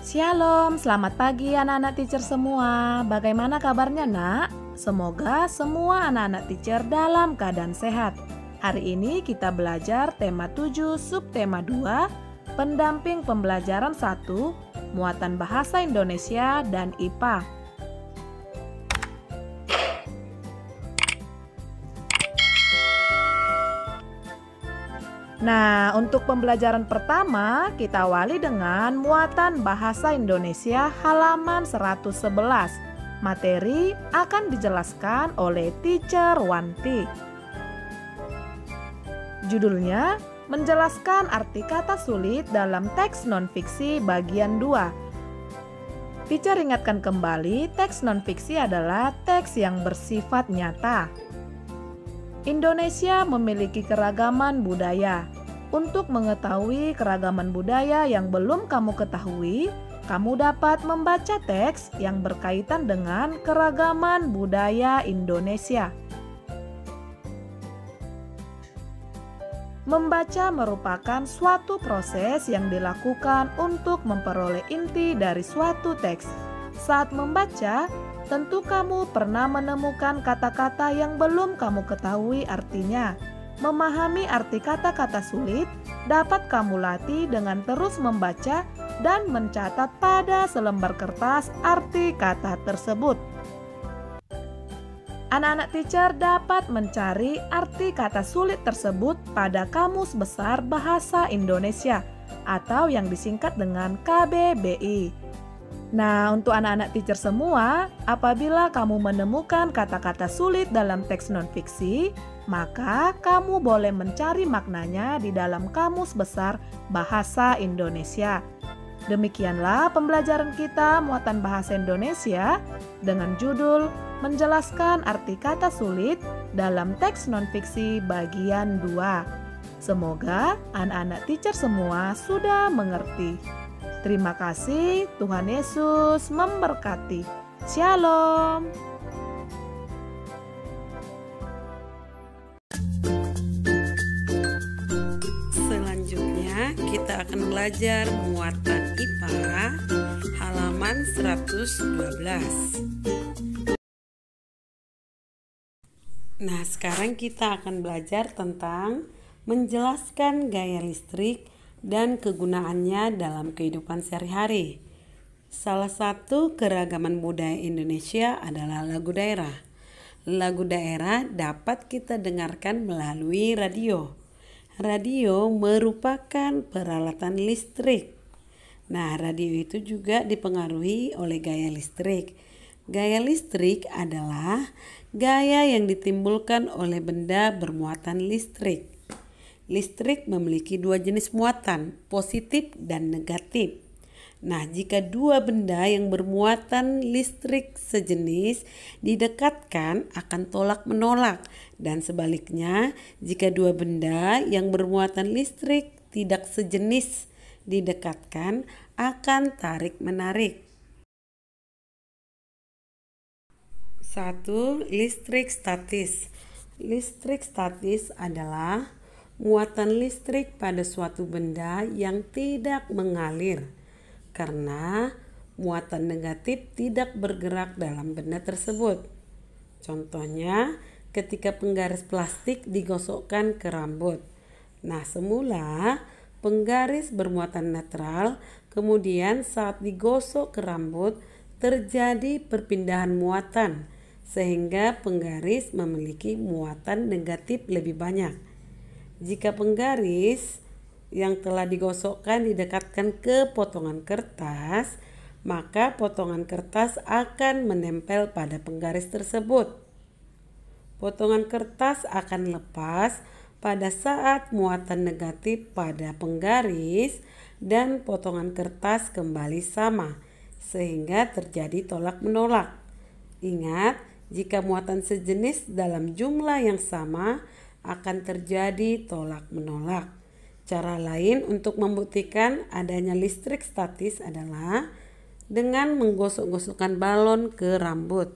Shalom, selamat pagi anak-anak teacher semua. Bagaimana kabarnya nak? Semoga semua anak-anak teacher dalam keadaan sehat. Hari ini kita belajar tema 7, subtema 2, pendamping pembelajaran 1, muatan bahasa Indonesia dan IPA. Nah, untuk pembelajaran pertama, kita awali dengan muatan bahasa Indonesia halaman 111. Materi akan dijelaskan oleh Teacher Wanti. Judulnya, menjelaskan arti kata sulit dalam teks non-fiksi bagian 2. Teacher ingatkan kembali, teks non-fiksi adalah teks yang bersifat nyata. Indonesia memiliki keragaman budaya. Untuk mengetahui keragaman budaya yang belum kamu ketahui, kamu dapat membaca teks yang berkaitan dengan keragaman budaya Indonesia. Membaca merupakan suatu proses yang dilakukan untuk memperoleh inti dari suatu teks. Saat membaca, tentu kamu pernah menemukan kata-kata yang belum kamu ketahui artinya. Memahami arti kata-kata sulit dapat kamu latih dengan terus membaca dan mencatat pada selembar kertas arti kata tersebut. Anak-anak teacher dapat mencari arti kata sulit tersebut pada Kamus Besar Bahasa Indonesia atau yang disingkat dengan KBBI. Nah, untuk anak-anak teacher semua, apabila kamu menemukan kata-kata sulit dalam teks non-fiksi, maka kamu boleh mencari maknanya di dalam Kamus Besar Bahasa Indonesia. Demikianlah pembelajaran kita muatan bahasa Indonesia dengan judul menjelaskan arti kata sulit dalam teks non-fiksi bagian 2. Semoga anak-anak teacher semua sudah mengerti. Terima kasih, Tuhan Yesus memberkati. Shalom. Selanjutnya kita akan belajar muatan IPA halaman 112. Nah, sekarang kita akan belajar tentang menjelaskan gaya listrik dan kegunaannya dalam kehidupan sehari-hari. Salah satu keragaman budaya Indonesia adalah lagu daerah. Lagu daerah dapat kita dengarkan melalui radio. Radio merupakan peralatan listrik. Nah, radio itu juga dipengaruhi oleh gaya listrik. Gaya listrik adalah gaya yang ditimbulkan oleh benda bermuatan listrik. Listrik memiliki dua jenis muatan, positif dan negatif. Nah, jika dua benda yang bermuatan listrik sejenis didekatkan akan tolak menolak, dan sebaliknya jika dua benda yang bermuatan listrik tidak sejenis didekatkan akan tarik menarik. 1. Listrik statis. Listrik statis adalah muatan listrik pada suatu benda yang tidak mengalir karena muatan negatif tidak bergerak dalam benda tersebut. Contohnya, ketika penggaris plastik digosokkan ke rambut. Nah, semula penggaris bermuatan netral, kemudian saat digosok ke rambut terjadi perpindahan muatan sehingga penggaris memiliki muatan negatif lebih banyak. Jika penggaris yang telah digosokkan didekatkan ke potongan kertas, maka potongan kertas akan menempel pada penggaris tersebut. Potongan kertas akan lepas pada saat muatan negatif pada penggaris dan potongan kertas kembali sama, sehingga terjadi tolak-menolak. Ingat, jika muatan sejenis dalam jumlah yang sama, akan terjadi tolak-menolak. Cara lain untuk membuktikan adanya listrik statis adalah dengan menggosok-gosokkan balon ke rambut.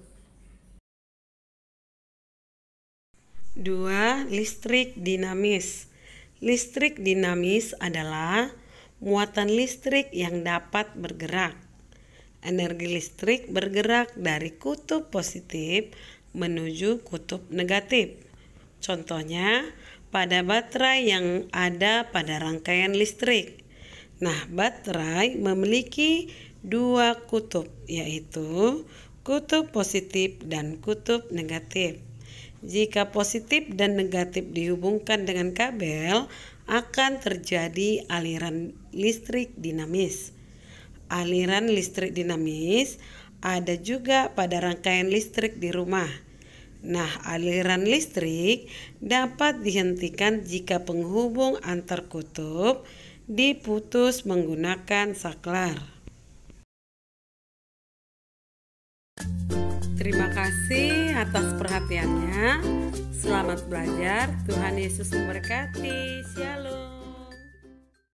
2. Listrik dinamis. Listrik dinamis adalah muatan listrik yang dapat bergerak. Energi listrik bergerak dari kutub positif menuju kutub negatif. Contohnya, pada baterai yang ada pada rangkaian listrik. Nah, baterai memiliki dua kutub, yaitu kutub positif dan kutub negatif. Jika positif dan negatif dihubungkan dengan kabel, akan terjadi aliran listrik dinamis. Aliran listrik dinamis ada juga pada rangkaian listrik di rumah. Nah, aliran listrik dapat dihentikan jika penghubung antar kutub diputus menggunakan saklar. Terima kasih atas perhatiannya. Selamat belajar. Tuhan Yesus memberkati. Shalom.